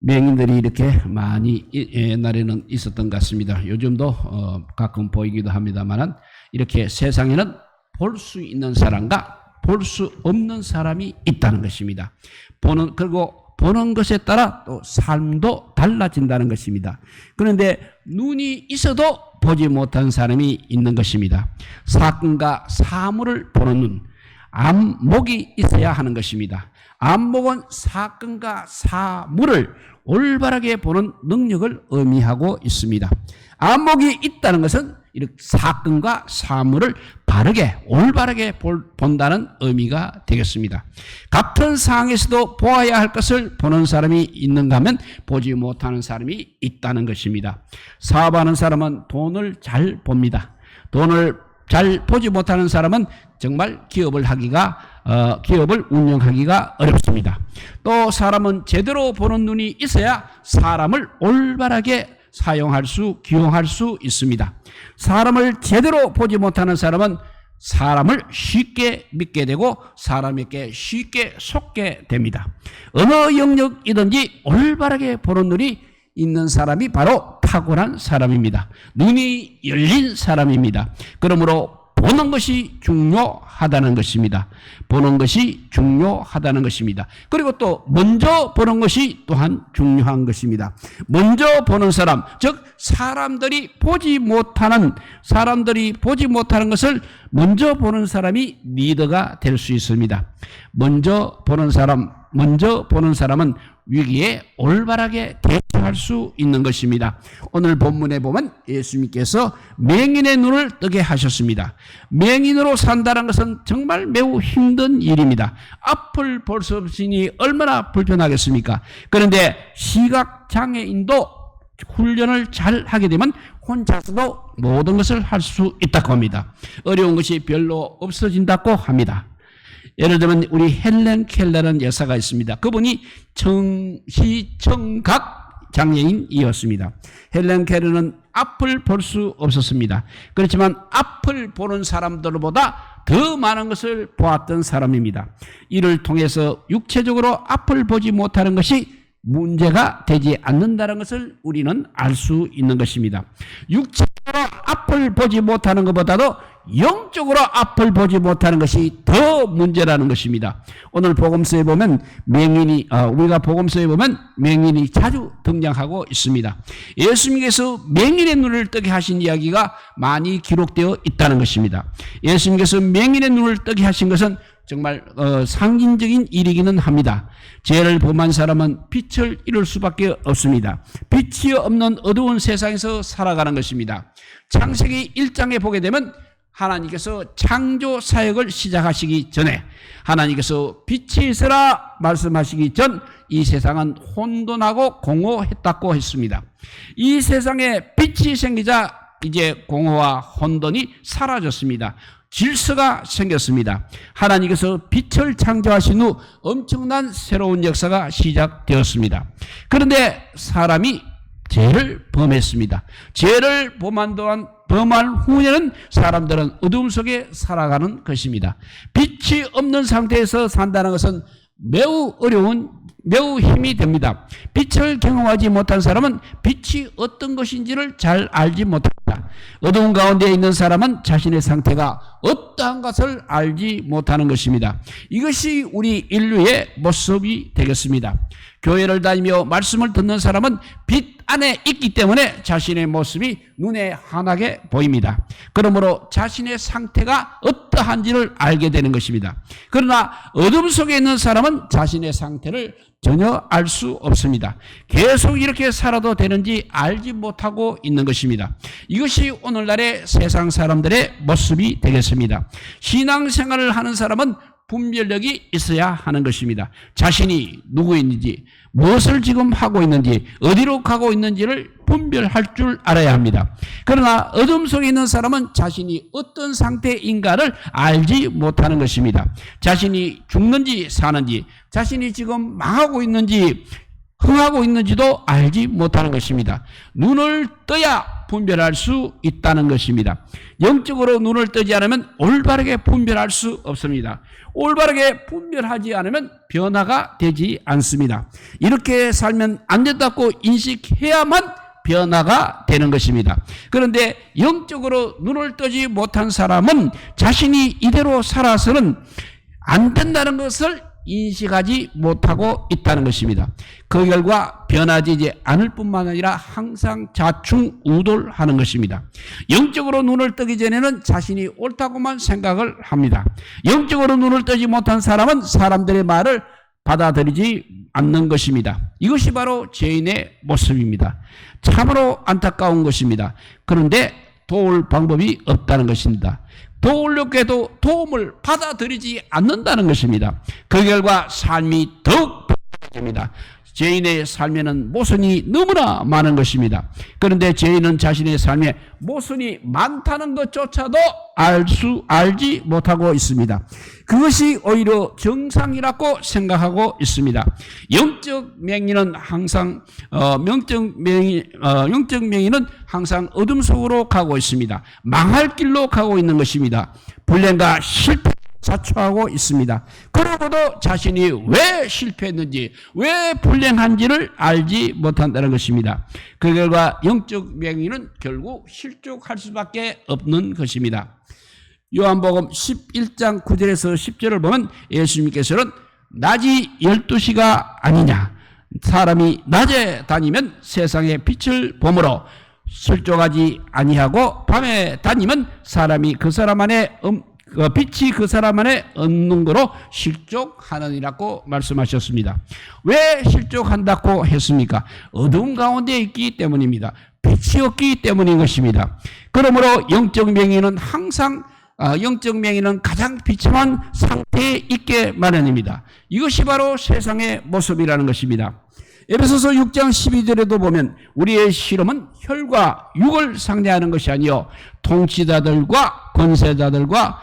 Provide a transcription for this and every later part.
맹인들이 이렇게 많이 옛날에는 있었던 것 같습니다. 요즘도 가끔 보이기도 합니다만 이렇게 세상에는 볼 수 있는 사람과 볼 수 없는 사람이 있다는 것입니다. 그리고 보는 것에 따라 또 삶도 달라진다는 것입니다. 그런데 눈이 있어도 보지 못한 사람이 있는 것입니다. 사건과 사물을 보는 눈, 안목이 있어야 하는 것입니다. 안목은 사건과 사물을 올바르게 보는 능력을 의미하고 있습니다. 안목이 있다는 것은 이렇게 사건과 사물을 바르게 올바르게 본다는 의미가 되겠습니다. 같은 상황에서도 보아야 할 것을 보는 사람이 있는가 하면 보지 못하는 사람이 있다는 것입니다. 사업하는 사람은 돈을 잘 봅니다. 돈을 잘 보지 못하는 사람은 정말 기업을 운영하기가 어렵습니다. 또 사람은 제대로 보는 눈이 있어야 사람을 올바르게 기용할 수 있습니다. 사람을 제대로 보지 못하는 사람은 사람을 쉽게 믿게 되고 사람에게 쉽게 속게 됩니다. 어느 영역이든지 올바르게 보는 눈이 있는 사람이 바로 탁월한 사람입니다. 눈이 열린 사람입니다. 그러므로 보는 것이 중요하다는 것입니다. 보는 것이 중요하다는 것입니다. 그리고 또 먼저 보는 것이 또한 중요한 것입니다. 먼저 보는 사람, 즉 사람들이 보지 못하는 것을 먼저 보는 사람이 리더가 될 수 있습니다. 먼저 보는 사람은 위기에 올바르게 대처할 수 있는 것입니다. 오늘 본문에 보면 예수님께서 맹인의 눈을 뜨게 하셨습니다. 맹인으로 산다는 것은 정말 매우 힘든 일입니다. 앞을 볼 수 없으니 얼마나 불편하겠습니까? 그런데 시각장애인도 훈련을 잘 하게 되면 혼자서도 모든 것을 할 수 있다고 합니다. 어려운 것이 별로 없어진다고 합니다. 예를 들면 우리 헬렌 켈러라는 여사가 있습니다. 그분이 시청각 장애인이었습니다. 헬렌 켈러는 앞을 볼 수 없었습니다. 그렇지만 앞을 보는 사람들보다 더 많은 것을 보았던 사람입니다. 이를 통해서 육체적으로 앞을 보지 못하는 것이 문제가 되지 않는다는 것을 우리는 알 수 있는 것입니다. 육체적으로 앞을 보지 못하는 것보다도 영적으로 앞을 보지 못하는 것이 더 문제라는 것입니다. 오늘 복음서에 보면 우리가 복음서에 보면 맹인이 자주 등장하고 있습니다. 예수님께서 맹인의 눈을 뜨게 하신 이야기가 많이 기록되어 있다는 것입니다. 예수님께서 맹인의 눈을 뜨게 하신 것은 정말 상징적인 일이기는 합니다. 죄를 범한 사람은 빛을 잃을 수밖에 없습니다. 빛이 없는 어두운 세상에서 살아가는 것입니다. 창세기 1장에 보게 되면 하나님께서 창조 사역을 시작하시기 전에 하나님께서 빛이 있으라 말씀하시기 전 이 세상은 혼돈하고 공허했다고 했습니다. 이 세상에 빛이 생기자 이제 공허와 혼돈이 사라졌습니다. 질서가 생겼습니다. 하나님께서 빛을 창조하신 후 엄청난 새로운 역사가 시작되었습니다. 그런데 사람이 죄를 범했습니다. 죄를 범한 후에는 사람들은 어둠 속에 살아가는 것입니다. 빛이 없는 상태에서 산다는 것은 매우 힘이 됩니다. 빛을 경험하지 못한 사람은 빛이 어떤 것인지를 잘 알지 못합니다. 어두운 가운데 있는 사람은 자신의 상태가 어떠한 것을 알지 못하는 것입니다. 이것이 우리 인류의 모습이 되겠습니다. 교회를 다니며 말씀을 듣는 사람은 빛 안에 있기 때문에 자신의 모습이 눈에 환하게 보입니다. 그러므로 자신의 상태가 어떠한지를 알게 되는 것입니다. 그러나 어둠 속에 있는 사람은 자신의 상태를 전혀 알 수 없습니다. 계속 이렇게 살아도 되는지 알지 못하고 있는 것입니다. 이것이 오늘날의 세상 사람들의 모습이 되겠습니다. 신앙생활을 하는 사람은 분별력이 있어야 하는 것입니다. 자신이 누구인지, 무엇을 지금 하고 있는지, 어디로 가고 있는지를 분별할 줄 알아야 합니다. 그러나 어둠 속에 있는 사람은 자신이 어떤 상태인가를 알지 못하는 것입니다. 자신이 죽는지 사는지, 자신이 지금 망하고 있는지 흥하고 있는지도 알지 못하는 것입니다. 눈을 떠야 분별할 수 있다는 것입니다. 영적으로 눈을 뜨지 않으면 올바르게 분별할 수 없습니다. 올바르게 분별하지 않으면 변화가 되지 않습니다. 이렇게 살면 안 된다고 인식해야만 변화가 되는 것입니다. 그런데 영적으로 눈을 뜨지 못한 사람은 자신이 이대로 살아서는 안 된다는 것을 인식하지 못하고 있다는 것입니다. 그 결과 변화되지 않을 뿐만 아니라 항상 좌충우돌하는 것입니다. 영적으로 눈을 뜨기 전에는 자신이 옳다고만 생각을 합니다. 영적으로 눈을 뜨지 못한 사람은 사람들의 말을 받아들이지 않는 것입니다. 이것이 바로 죄인의 모습입니다. 참으로 안타까운 것입니다. 그런데 도울 방법이 없다는 것입니다. 도우려고 해도 도움을 받아들이지 않는다는 것입니다. 그 결과 삶이 더욱 불편해집니다. 죄인의 삶에는 모순이 너무나 많은 것입니다. 그런데 죄인은 자신의 삶에 모순이 많다는 것조차도 알지 못하고 있습니다. 그것이 오히려 정상이라고 생각하고 있습니다. 영적 맹인은 항상 항상 어둠 속으로 가고 있습니다. 망할 길로 가고 있는 것입니다. 불행과 실패 자초하고 있습니다. 그러고도 자신이 왜 실패했는지, 왜 불행한지를 알지 못한다는 것입니다. 그 결과 영적 맹인은 결국 실족할 수밖에 없는 것입니다. 요한복음 11장 9절에서 10절을 보면 예수님께서는 낮이 12시가 아니냐, 사람이 낮에 다니면 세상의 빛을 보므로 실족하지 아니하고 밤에 다니면 사람이 그 사람 안에 빛이 그 사람 안에 없는 거로 실족하느니라고 말씀하셨습니다. 왜 실족한다고 했습니까? 어두운 가운데 있기 때문입니다. 빛이 없기 때문인 것입니다. 그러므로 영적 맹인은 가장 비참한 상태에 있게 마련입니다. 이것이 바로 세상의 모습이라는 것입니다. 에베소서 6장 12절에도 보면 우리의 실험은 혈과 육을 상대하는 것이 아니요 통치자들과 권세자들과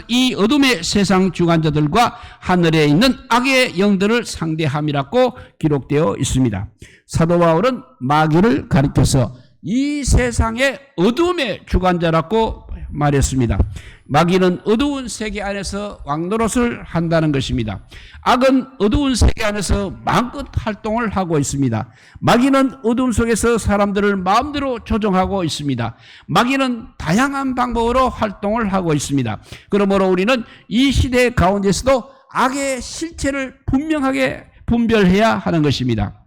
이 어둠의 세상 주관자들과 하늘에 있는 악의 영들을 상대함이라고 기록되어 있습니다. 사도 바울은 마귀를 가리켜서 이 세상의 어둠의 주관자라고 말했습니다. 마귀는 어두운 세계 안에서 왕노릇을 한다는 것입니다. 악은 어두운 세계 안에서 마음껏 활동을 하고 있습니다. 마귀는 어둠 속에서 사람들을 마음대로 조종하고 있습니다. 마귀는 다양한 방법으로 활동을 하고 있습니다. 그러므로 우리는 이 시대 가운데서도 악의 실체를 분명하게 분별해야 하는 것입니다.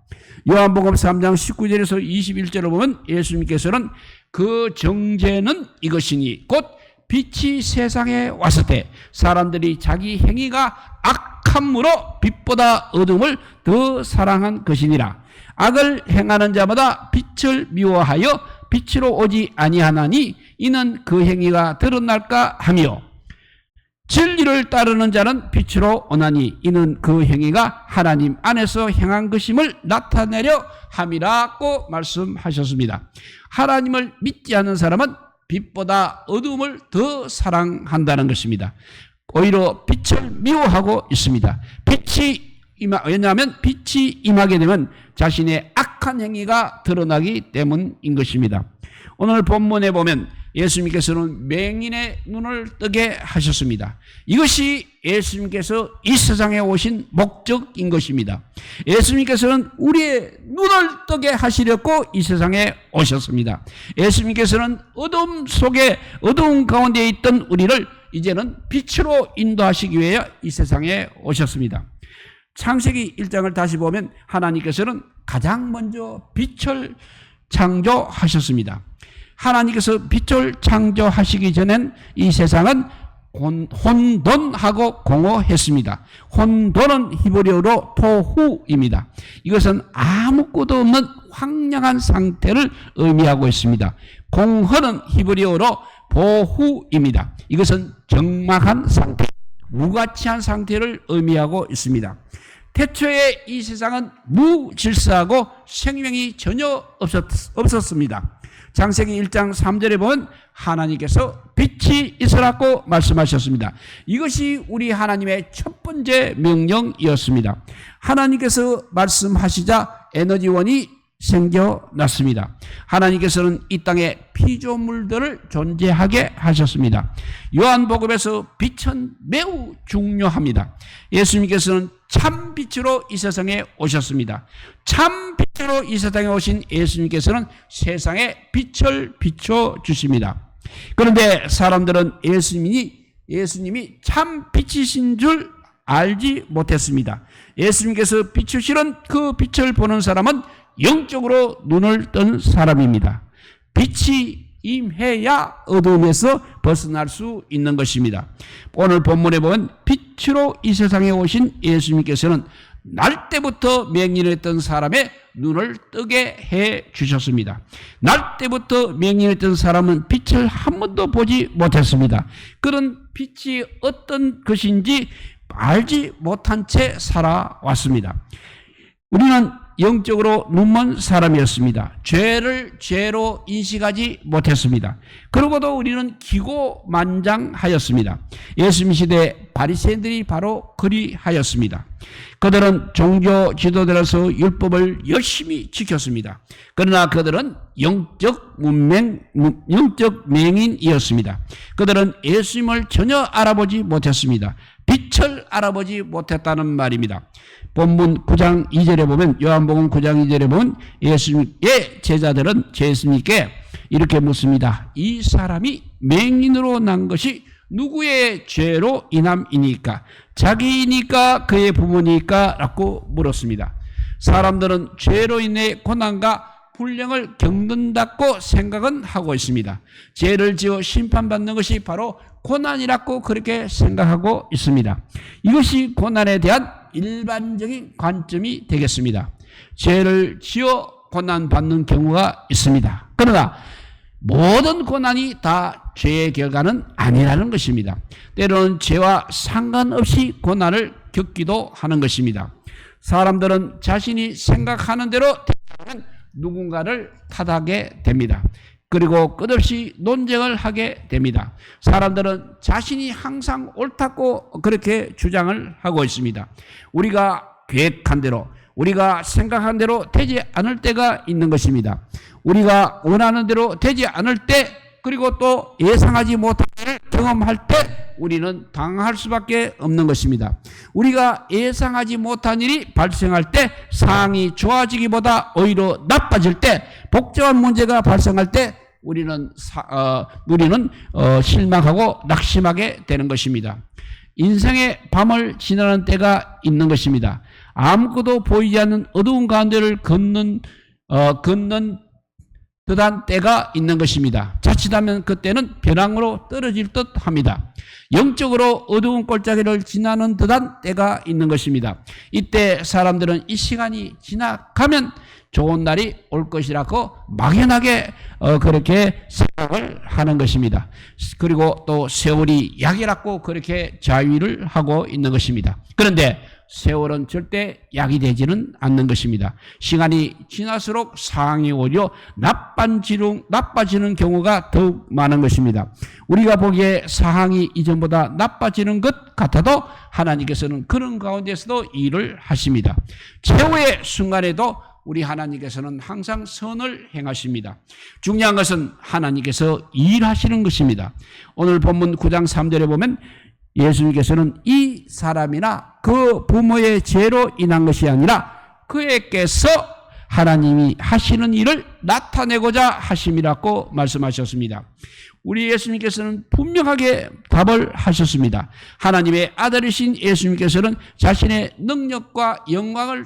요한복음 3장 19절에서 21절을 보면 예수님께서는 그 정죄는 이것이니 곧 빛이 세상에 왔을 때 사람들이 자기 행위가 악함으로 빛보다 어둠을 더 사랑한 것이니라. 악을 행하는 자마다 빛을 미워하여 빛으로 오지 아니하나니 이는 그 행위가 드러날까 하며 진리를 따르는 자는 빛으로 오나니 이는 그 행위가 하나님 안에서 행한 것임을 나타내려 함이라고 말씀하셨습니다. 하나님을 믿지 않는 사람은 빛보다 어둠을 더 사랑한다는 것입니다. 오히려 빛을 미워하고 있습니다. 왜냐하면 빛이 임하게 되면 자신의 악한 행위가 드러나기 때문인 것입니다. 오늘 본문에 보면 예수님께서는 맹인의 눈을 뜨게 하셨습니다. 이것이 예수님께서 이 세상에 오신 목적인 것입니다. 예수님께서는 우리의 눈을 뜨게 하시려고 이 세상에 오셨습니다. 예수님께서는 어두운 가운데 있던 우리를 이제는 빛으로 인도하시기 위해 이 세상에 오셨습니다. 창세기 1장을 다시 보면 하나님께서는 가장 먼저 빛을 창조하셨습니다. 하나님께서 빛을 창조하시기 전엔 이 세상은 혼돈하고 공허했습니다. 혼돈은 히브리어로 토후입니다. 이것은 아무것도 없는 황량한 상태를 의미하고 있습니다. 공허는 히브리어로 보후입니다. 이것은 적막한 상태, 무가치한 상태를 의미하고 있습니다. 태초에 이 세상은 무질서하고 생명이 전혀 없었습니다. 창세기 1장 3절에 보면 하나님께서 빛이 있으라고 말씀하셨습니다. 이것이 우리 하나님의 첫 번째 명령이었습니다. 하나님께서 말씀하시자 에너지원이 생겨났습니다. 하나님께서는 이 땅에 피조물들을 존재하게 하셨습니다. 요한복음에서 빛은 매우 중요합니다. 예수님께서는 참 빛으로 이 세상에 오셨습니다. 참 빛으로 이 세상에 오신 예수님께서는 세상에 빛을 비춰 주십니다. 그런데 사람들은 예수님이 참 빛이신 줄 알지 못했습니다. 예수님께서 비추시는 그 빛을 보는 사람은 영적으로 눈을 뜬 사람입니다. 빛이 임해야 어둠에서 벗어날 수 있는 것입니다. 오늘 본문에 보면 빛으로 이 세상에 오신 예수님께서는 날 때부터 맹인했던 사람의 눈을 뜨게 해 주셨습니다. 날 때부터 맹인했던 사람은 빛을 한 번도 보지 못했습니다. 그런 빛이 어떤 것인지 알지 못한 채 살아왔습니다. 우리는 영적으로 눈먼 사람이었습니다. 죄를 죄로 인식하지 못했습니다. 그러고도 우리는 기고만장하였습니다. 예수님 시대 바리새인들이 바로 그리하였습니다. 그들은 종교 지도자로서 율법을 열심히 지켰습니다. 그러나 그들은 영적 맹인이었습니다. 그들은 예수님을 전혀 알아보지 못했습니다. 빛을 알아보지 못했다는 말입니다. 본문 9장 2절에 보면, 요한복음 9장 2절에 보면 예수님의 제자들은 예수님께 이렇게 묻습니다. 이 사람이 맹인으로 난 것이 누구의 죄로 인함이니까? 자기니까 그의 부모니까? 라고 물었습니다. 사람들은 죄로 인해 고난과 불량을 겪는다고 생각은 하고 있습니다. 죄를 지어 심판받는 것이 바로 고난이라고 그렇게 생각하고 있습니다. 이것이 고난에 대한 일반적인 관점이 되겠습니다. 죄를 지어 고난받는 경우가 있습니다. 그러나 모든 고난이 다 죄의 결과는 아니라는 것입니다. 때로는 죄와 상관없이 고난을 겪기도 하는 것입니다. 사람들은 자신이 생각하는 대로 되면 누군가를 탓하게 됩니다. 그리고 끝없이 논쟁을 하게 됩니다. 사람들은 자신이 항상 옳다고 그렇게 주장을 하고 있습니다. 우리가 계획한 대로, 우리가 생각한 대로 되지 않을 때가 있는 것입니다. 우리가 원하는 대로 되지 않을 때, 그리고 또 예상하지 못한 일을 경험할 때 우리는 당할 수밖에 없는 것입니다. 우리가 예상하지 못한 일이 발생할 때, 상황이 좋아지기보다 오히려 나빠질 때, 복잡한 문제가 발생할 때 우리는 실망하고 낙심하게 되는 것입니다. 인생의 밤을 지나는 때가 있는 것입니다. 아무것도 보이지 않는 어두운 가운데를 걷는 듯한 때가 있는 것입니다. 자칫하면 그때는 벼랑으로 떨어질 듯 합니다. 영적으로 어두운 골짜기를 지나는 듯한 때가 있는 것입니다. 이때 사람들은 이 시간이 지나가면 좋은 날이 올 것이라고 막연하게 그렇게 생각을 하는 것입니다. 그리고 또 세월이 약이라고 그렇게 자위를 하고 있는 것입니다. 그런데 세월은 절대 약이 되지는 않는 것입니다. 시간이 지날수록 상황이 오히려 나빠지는 경우가 더욱 많은 것입니다. 우리가 보기에 상황이 이전보다 나빠지는 것 같아도 하나님께서는 그런 가운데서도 일을 하십니다. 최후의 순간에도 우리 하나님께서는 항상 선을 행하십니다. 중요한 것은 하나님께서 일하시는 것입니다. 오늘 본문 9장 3절에 보면 예수님께서는 이 사람이나 그 부모의 죄로 인한 것이 아니라 그에게서 하나님이 하시는 일을 나타내고자 하심이라고 말씀하셨습니다. 우리 예수님께서는 분명하게 답을 하셨습니다. 하나님의 아들이신 예수님께서는 자신의 능력과 영광을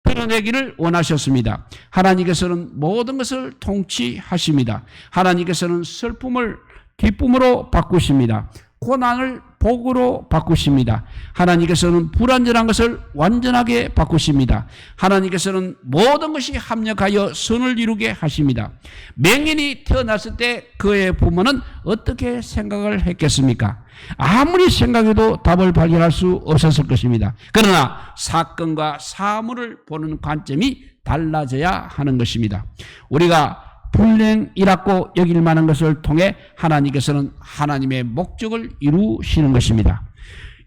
드러내기를 원하셨습니다. 하나님께서는 모든 것을 통치하십니다. 하나님께서는 슬픔을 기쁨으로 바꾸십니다. 고난을 복으로 바꾸십니다. 하나님께서는 불완전한 것을 완전하게 바꾸십니다. 하나님께서는 모든 것이 합력하여 선을 이루게 하십니다. 맹인이 태어났을 때 그의 부모는 어떻게 생각을 했겠습니까? 아무리 생각해도 답을 발견할 수 없었을 것입니다. 그러나 사건과 사물을 보는 관점이 달라져야 하는 것입니다. 우리가 불행이라고 여길 만한 것을 통해 하나님께서는 하나님의 목적을 이루시는 것입니다.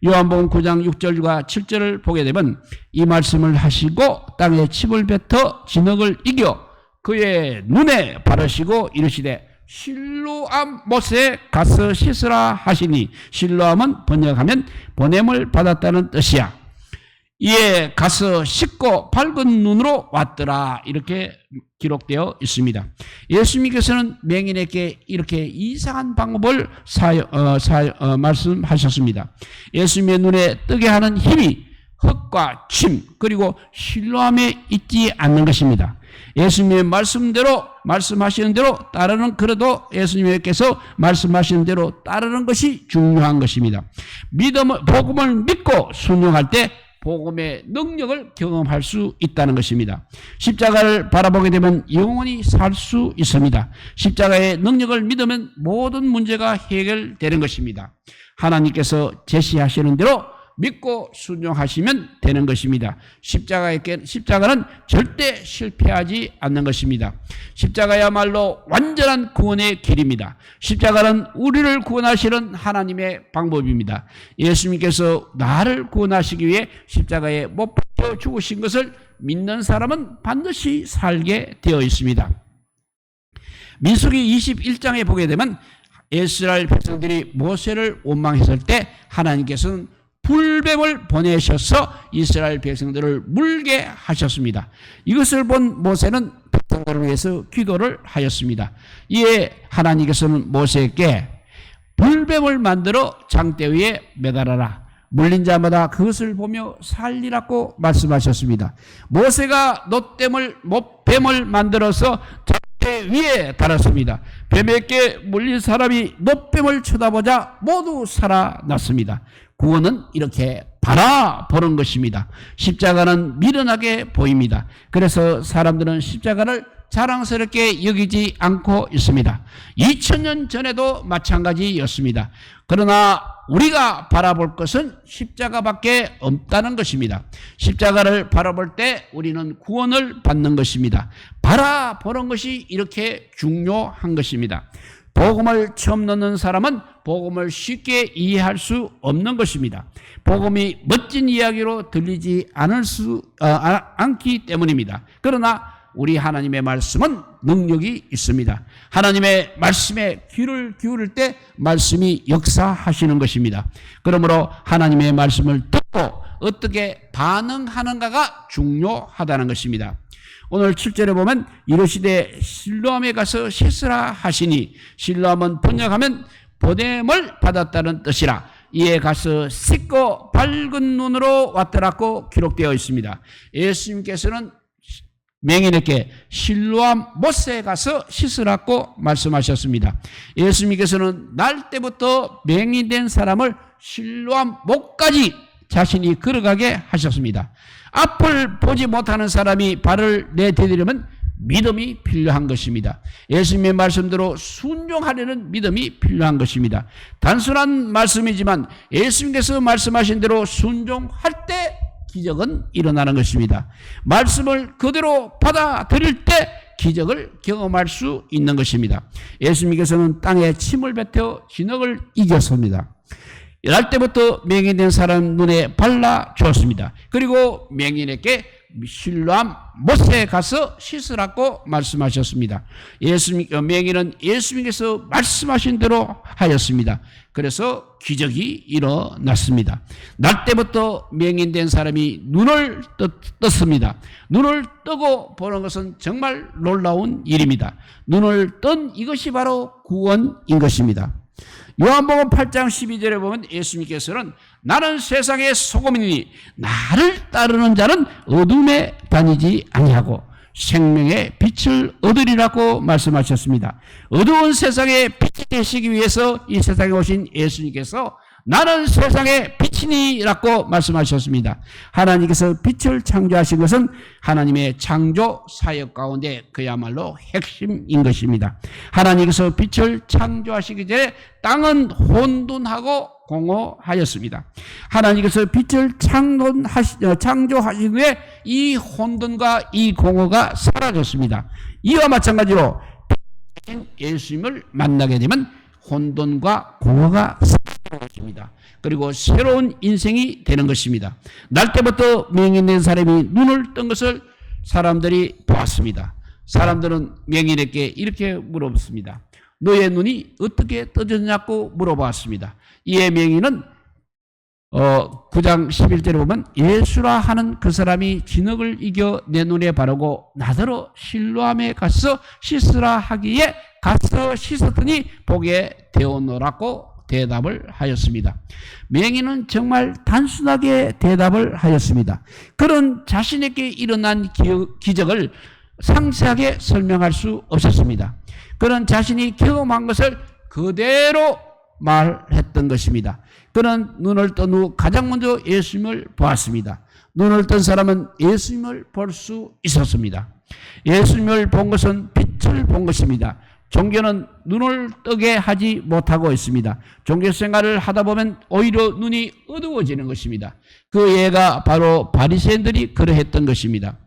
요한복음 9장 6절과 7절을 보게 되면 이 말씀을 하시고 땅에 침을 뱉어 진흙을 이겨 그의 눈에 바르시고 이르시되 실로암 못에 가서 씻으라 하시니, 실로암은 번역하면 보냄을 받았다는 뜻이야. 이에 가서 씻고 밝은 눈으로 왔더라, 이렇게 기록되어 있습니다. 예수님께서는 맹인에게 이렇게 이상한 방법을 말씀하셨습니다. 예수님의 눈에 뜨게 하는 힘이 흙과 침 그리고 실로암에 있지 않는 것입니다. 예수님의 말씀하시는 대로 따르는, 그래도 예수님께서 말씀하시는 대로 따르는 것이 중요한 것입니다. 복음을 믿고 순종할 때 복음의 능력을 경험할 수 있다는 것입니다. 십자가를 바라보게 되면 영원히 살 수 있습니다. 십자가의 능력을 믿으면 모든 문제가 해결되는 것입니다. 하나님께서 제시하시는 대로 믿고 순종하시면 되는 것입니다. 십자가는 절대 실패하지 않는 것입니다. 십자가야말로 완전한 구원의 길입니다. 십자가는 우리를 구원하시는 하나님의 방법입니다. 예수님께서 나를 구원하시기 위해 십자가에 못 박혀 죽으신 것을 믿는 사람은 반드시 살게 되어 있습니다. 민수기 21장에 보게 되면 이스라엘 백성들이 모세를 원망했을 때 하나님께서는 불뱀을 보내셔서 이스라엘 백성들을 물게 하셨습니다. 이것을 본 모세는 백성들을 위해서 기도를 하였습니다. 이에 하나님께서는 모세에게 불뱀을 만들어 장대 위에 매달아라. 물린 자마다 그것을 보며 살리라고 말씀하셨습니다. 모세가 뱀을 만들어서 장대 위에 달았습니다. 뱀에게 물린 사람이 놋뱀을 쳐다보자 모두 살아났습니다. 구원은 이렇게 바라보는 것입니다. 십자가는 미련하게 보입니다. 그래서 사람들은 십자가를 자랑스럽게 여기지 않고 있습니다. 2000년 전에도 마찬가지였습니다. 그러나 우리가 바라볼 것은 십자가밖에 없다는 것입니다. 십자가를 바라볼 때 우리는 구원을 받는 것입니다. 바라보는 것이 이렇게 중요한 것입니다. 복음을 처음 듣는 사람은 복음을 쉽게 이해할 수 없는 것입니다. 복음이 멋진 이야기로 들리지 않기 때문입니다. 그러나 우리 하나님의 말씀은 능력이 있습니다. 하나님의 말씀에 귀를 기울일 때 말씀이 역사하시는 것입니다. 그러므로 하나님의 말씀을 듣고 어떻게 반응하는가가 중요하다는 것입니다. 오늘 7절에 보면 이르시되 실로암에 가서 씻으라 하시니, 실로암은 번역하면 보냄을 받았다는 뜻이라. 이에 가서 씻고 밝은 눈으로 왔더라고 기록되어 있습니다. 예수님께서는 맹인에게 실로암 못에 가서 씻으라고 말씀하셨습니다. 예수님께서는 날 때부터 맹인된 사람을 실로암 못까지 자신이 걸어가게 하셨습니다. 앞을 보지 못하는 사람이 발을 내디디려면 믿음이 필요한 것입니다. 예수님의 말씀대로 순종하려는 믿음이 필요한 것입니다. 단순한 말씀이지만 예수님께서 말씀하신 대로 순종할 때 기적은 일어나는 것입니다. 말씀을 그대로 받아들일 때 기적을 경험할 수 있는 것입니다. 예수님께서는 땅에 침을 뱉어 진흙을 이겼습니다. 날 때부터 맹인된 사람 눈에 발라 주었습니다. 그리고 맹인에게 실로암 못에 가서 씻으라고 말씀하셨습니다. 맹인은 예수님께서 말씀하신 대로 하였습니다. 그래서 기적이 일어났습니다. 날 때부터 맹인된 사람이 눈을 떴습니다. 눈을 뜨고 보는 것은 정말 놀라운 일입니다. 눈을 뜬 이것이 바로 구원인 것입니다. 요한복음 8장 12절에 보면 예수님께서는 나는 세상의 소금이니 나를 따르는 자는 어둠에 다니지 아니하고 생명의 빛을 얻으리라고 말씀하셨습니다. 어두운 세상에 빛이 되시기 위해서 이 세상에 오신 예수님께서 나는 세상의 빛이니라고 말씀하셨습니다. 하나님께서 빛을 창조하신 것은 하나님의 창조 사역 가운데 그야말로 핵심인 것입니다. 하나님께서 빛을 창조하시기 전에 땅은 혼돈하고 공허하였습니다. 하나님께서 빛을 창조하신 후에 이 혼돈과 이 공허가 사라졌습니다. 이와 마찬가지로 예수님을 만나게 되면 혼돈과 공허가 사라집니다. 것입니다. 그리고 새로운 인생이 되는 것입니다. 날 때부터 맹인된 사람이 눈을 뜬 것을 사람들이 보았습니다. 사람들은 맹인에게 이렇게 물어봤습니다. 너의 눈이 어떻게 떠졌냐고 물어봤습니다. 이에 맹인은 9장 11절에 보면 예수라 하는 그 사람이 진흙을 이겨 내 눈에 바르고 나더러 실로암에 가서 씻으라 하기에 가서 씻었더니 보게 되었노라고 대답을 하였습니다. 맹인은 정말 단순하게 대답을 하였습니다. 그런 자신에게 일어난 기적을 상세하게 설명할 수 없었습니다. 그런 자신이 경험한 것을 그대로 말했던 것입니다. 그는 눈을 뜬 후 가장 먼저 예수님을 보았습니다. 눈을 뜬 사람은 예수님을 볼 수 있었습니다. 예수님을 본 것은 빛을 본 것입니다. 종교는 눈을 뜨게 하지 못하고 있습니다. 종교 생활을 하다 보면 오히려 눈이 어두워지는 것입니다. 그 예가 바로 바리새인들이 그러했던 것입니다.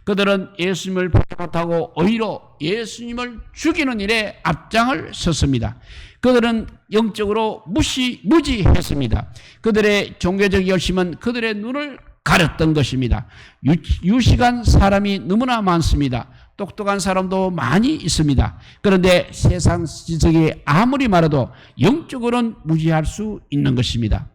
그들은 예수님을 보지 못하고 오히려 예수님을 죽이는 일에 앞장을 섰습니다. 그들은 영적으로 무지했습니다. 그들의 종교적 열심은 그들의 눈을 가렸던 것입니다. 유식한 사람이 너무나 많습니다. 똑똑한 사람도 많이 있습니다. 그런데 세상 지식이 아무리 말해도 영적으로는 무지할 수 있는 것입니다.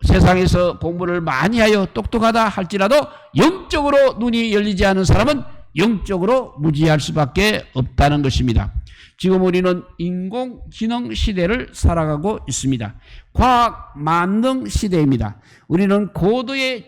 세상에서 공부를 많이 하여 똑똑하다 할지라도 영적으로 눈이 열리지 않은 사람은 영적으로 무지할 수밖에 없다는 것입니다. 지금 우리는 인공지능 시대를 살아가고 있습니다. 과학 만능 시대입니다. 우리는 고도의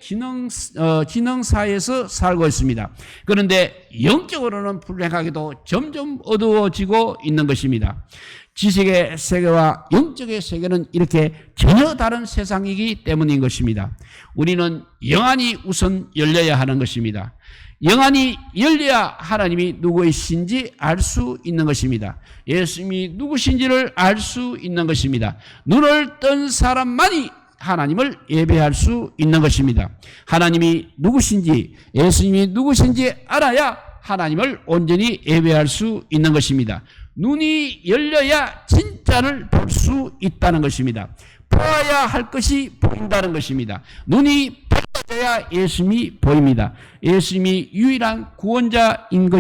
지능사회에서 살고 있습니다. 그런데 영적으로는 불행하게도 점점 어두워지고 있는 것입니다. 지식의 세계와 영적의 세계는 이렇게 전혀 다른 세상이기 때문인 것입니다. 우리는 영안이 우선 열려야 하는 것입니다. 영안이 열려야 하나님이 누구이신지 알 수 있는 것입니다. 예수님이 누구신지를 알 수 있는 것입니다. 눈을 뜬 사람만이 하나님을 예배할 수 있는 것입니다. 하나님이 누구신지, 예수님이 누구신지 알아야 하나님을 온전히 예배할 수 있는 것입니다. 눈이 열려야 진짜를 볼 수 있다는 것입니다. 보아야 할 것이 보인다는 것입니다. 눈이 밝아져야 예수님이 보입니다. 예수님이 유일한 구원자이신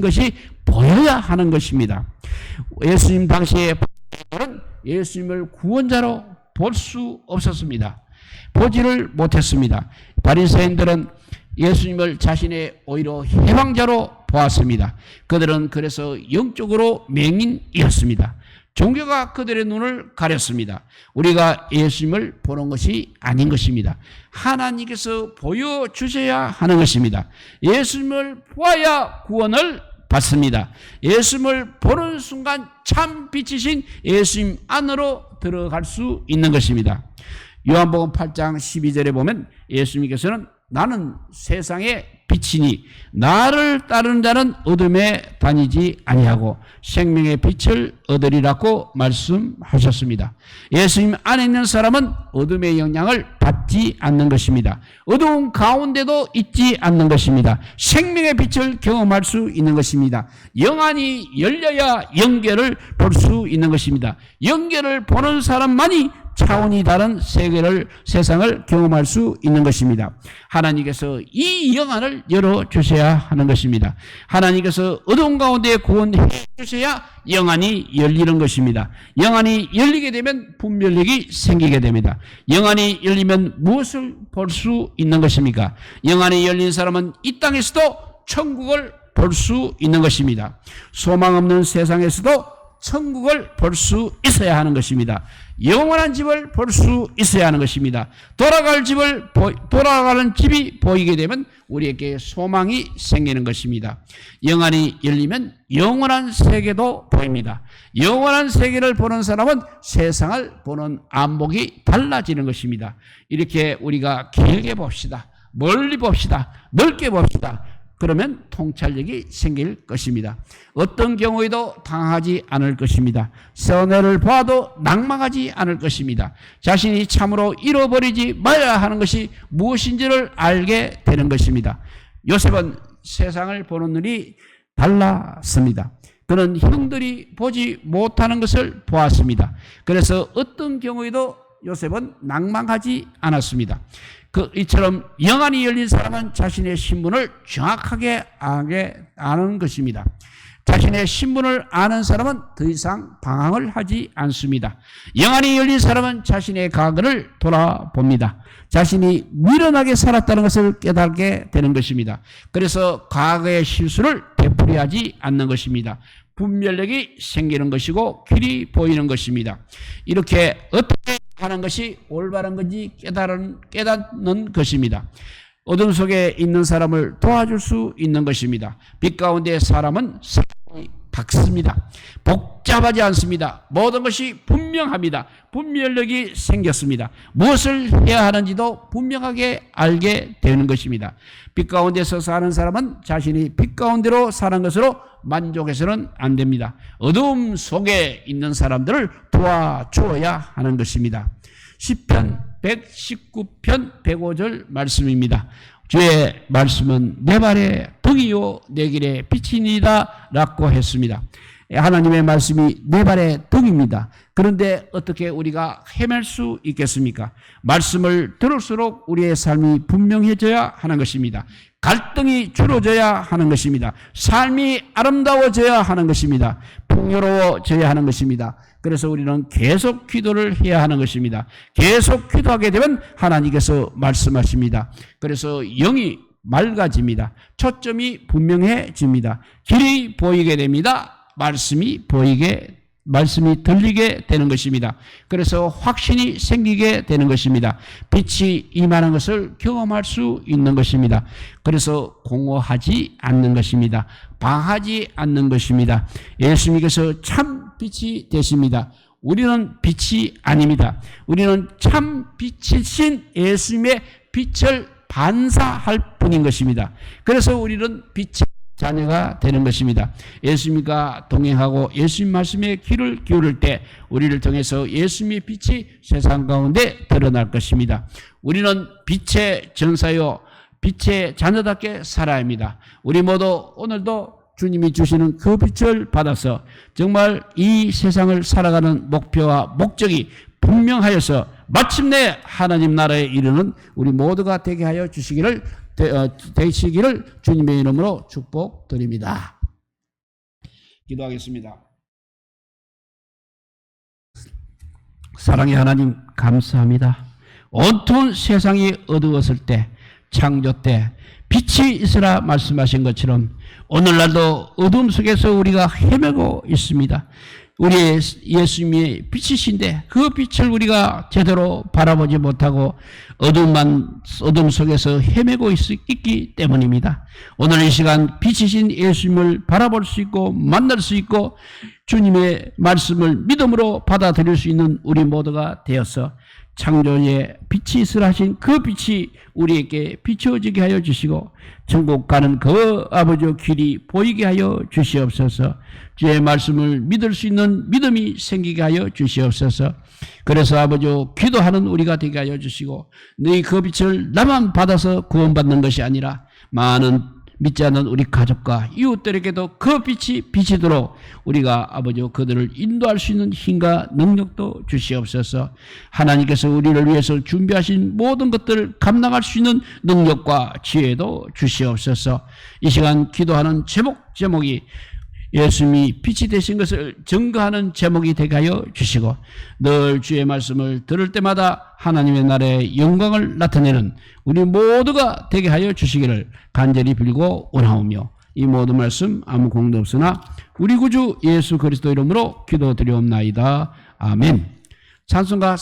것이 보여야 하는 것입니다. 예수님 당시에 예수님을 구원자로 볼 수 없었습니다. 보지를 못했습니다. 바리새인들은 예수님을 자신의 오히려 해방자로 보았습니다. 그들은 그래서 영적으로 맹인이었습니다. 종교가 그들의 눈을 가렸습니다. 우리가 예수님을 보는 것이 아닌 것입니다. 하나님께서 보여주셔야 하는 것입니다. 예수님을 보아야 구원을 받습니다. 예수님을 보는 순간 참 빛이신 예수님 안으로 들어갈 수 있는 것입니다. 요한복음 8장 12절에 보면 예수님께서는 나는 세상의 빛이니 나를 따르는 자는 어둠에 다니지 아니하고 생명의 빛을 얻으리라고 말씀하셨습니다. 예수님 안에 있는 사람은 어둠의 영향을 받지 않는 것입니다. 어두운 가운데도 있지 않는 것입니다. 생명의 빛을 경험할 수 있는 것입니다. 영안이 열려야 영계를 볼 수 있는 것입니다. 영계를 보는 사람만이 차원이 다른 세상을 경험할 수 있는 것입니다. 하나님께서 이 영안을 열어주셔야 하는 것입니다. 하나님께서 어두운 가운데 구원해 주셔야 영안이 열리는 것입니다. 영안이 열리게 되면 분별력이 생기게 됩니다. 영안이 열리면 무엇을 볼 수 있는 것입니까? 영안이 열린 사람은 이 땅에서도 천국을 볼 수 있는 것입니다. 소망 없는 세상에서도 천국을 볼 수 있어야 하는 것입니다. 영원한 집을 볼 수 있어야 하는 것입니다. 돌아가는 집이 보이게 되면 우리에게 소망이 생기는 것입니다. 영안이 열리면 영원한 세계도 보입니다. 영원한 세계를 보는 사람은 세상을 보는 안목이 달라지는 것입니다. 이렇게 우리가 길게 봅시다. 멀리 봅시다. 넓게 봅시다. 그러면 통찰력이 생길 것입니다. 어떤 경우에도 당하지 않을 것입니다. 선해를 봐도 낭망하지 않을 것입니다. 자신이 참으로 잃어버리지 말아야 하는 것이 무엇인지를 알게 되는 것입니다. 요셉은 세상을 보는 눈이 달랐습니다. 그는 형들이 보지 못하는 것을 보았습니다. 그래서 어떤 경우에도 요셉은 낭망하지 않았습니다. 이처럼 영안이 열린 사람은 자신의 신분을 정확하게 아는 것입니다. 자신의 신분을 아는 사람은 더 이상 방황을 하지 않습니다. 영안이 열린 사람은 자신의 과거를 돌아봅니다. 자신이 미련하게 살았다는 것을 깨닫게 되는 것입니다. 그래서 과거의 실수를 되풀이하지 않는 것입니다. 분별력이 생기는 것이고 길이 보이는 것입니다. 이렇게 어떻게 하는 것이 올바른 건지 깨닫는 것입니다. 어둠 속에 있는 사람을 도와줄 수 있는 것입니다. 빛 가운데 사람은 사람이 밝습니다. 복잡하지 않습니다. 모든 것이 분명합니다. 분별력이 생겼습니다. 무엇을 해야 하는지도 분명하게 알게 되는 것입니다. 빛 가운데서 사는 사람은 자신이 빛 가운데로 사는 것으로 만족해서는 안 됩니다. 어둠 속에 있는 사람들을 도와주어야 하는 것입니다. 시편 119편 105절 말씀입니다. 주의 말씀은 내 발의 등이요 내 길의 빛이니이다 라고 했습니다. 하나님의 말씀이 내 발의 등입니다. 그런데 어떻게 우리가 헤맬 수 있겠습니까? 말씀을 들을수록 우리의 삶이 분명해져야 하는 것입니다. 갈등이 줄어져야 하는 것입니다. 삶이 아름다워져야 하는 것입니다. 풍요로워져야 하는 것입니다. 그래서 우리는 계속 기도를 해야 하는 것입니다. 계속 기도하게 되면 하나님께서 말씀하십니다. 그래서 영이 맑아집니다. 초점이 분명해집니다. 길이 보이게 됩니다. 말씀이 들리게 되는 것입니다. 그래서 확신이 생기게 되는 것입니다. 빛이 임하는 것을 경험할 수 있는 것입니다. 그래서 공허하지 않는 것입니다. 방하지 않는 것입니다. 예수님께서 참 빛이 되십니다. 우리는 빛이 아닙니다. 우리는 참 빛이신 예수님의 빛을 반사할 뿐인 것입니다. 그래서 우리는 빛의 자녀가 되는 것입니다. 예수님과 동행하고 예수님 말씀에 귀를 기울일 때 우리를 통해서 예수님의 빛이 세상 가운데 드러날 것입니다. 우리는 빛의 전사요 빛의 자녀답게 살아야 합니다. 우리 모두 오늘도 주님이 주시는 그 빛을 받아서 정말 이 세상을 살아가는 목표와 목적이 분명하여서 마침내 하나님 나라에 이르는 우리 모두가 되게 하여 주시기를 주님의 이름으로 축복드립니다. 기도하겠습니다. 사랑의 하나님 감사합니다. 온통 세상이 어두웠을 때 창조 때 빛이 있으라 말씀하신 것처럼 오늘날도 어둠 속에서 우리가 헤매고 있습니다. 우리의 예수님이 빛이신데 그 빛을 우리가 제대로 바라보지 못하고 어둠 속에서 헤매고 있기 때문입니다. 오늘 이 시간 빛이신 예수님을 바라볼 수 있고 만날 수 있고 주님의 말씀을 믿음으로 받아들일 수 있는 우리 모두가 되어서 창조에 빛이 있으라 하신 그 빛이 우리에게 비추어지게 하여 주시고 천국 가는 그 아버지 길이 보이게 하여 주시옵소서. 주의 말씀을 믿을 수 있는 믿음이 생기게 하여 주시옵소서. 그래서 아버지 기도하는 우리가 되게 하여 주시고 너희 그 빛을 나만 받아서 구원받는 것이 아니라 많은 믿지 않는 우리 가족과 이웃들에게도 그 빛이 비치도록 우리가 아버지 그들을 인도할 수 있는 힘과 능력도 주시옵소서. 하나님께서 우리를 위해서 준비하신 모든 것들을 감당할 수 있는 능력과 지혜도 주시옵소서. 이 시간 기도하는 제목이 예수님이 빛이 되신 것을 증거하는 제목이 되게 하여 주시고 늘 주의 말씀을 들을 때마다 하나님의 나라의 영광을 나타내는 우리 모두가 되게 하여 주시기를 간절히 빌고 원하오며 이 모든 말씀 아무 공도 없으나 우리 구주 예수 그리스도 이름으로 기도드리옵나이다. 아멘. 찬송가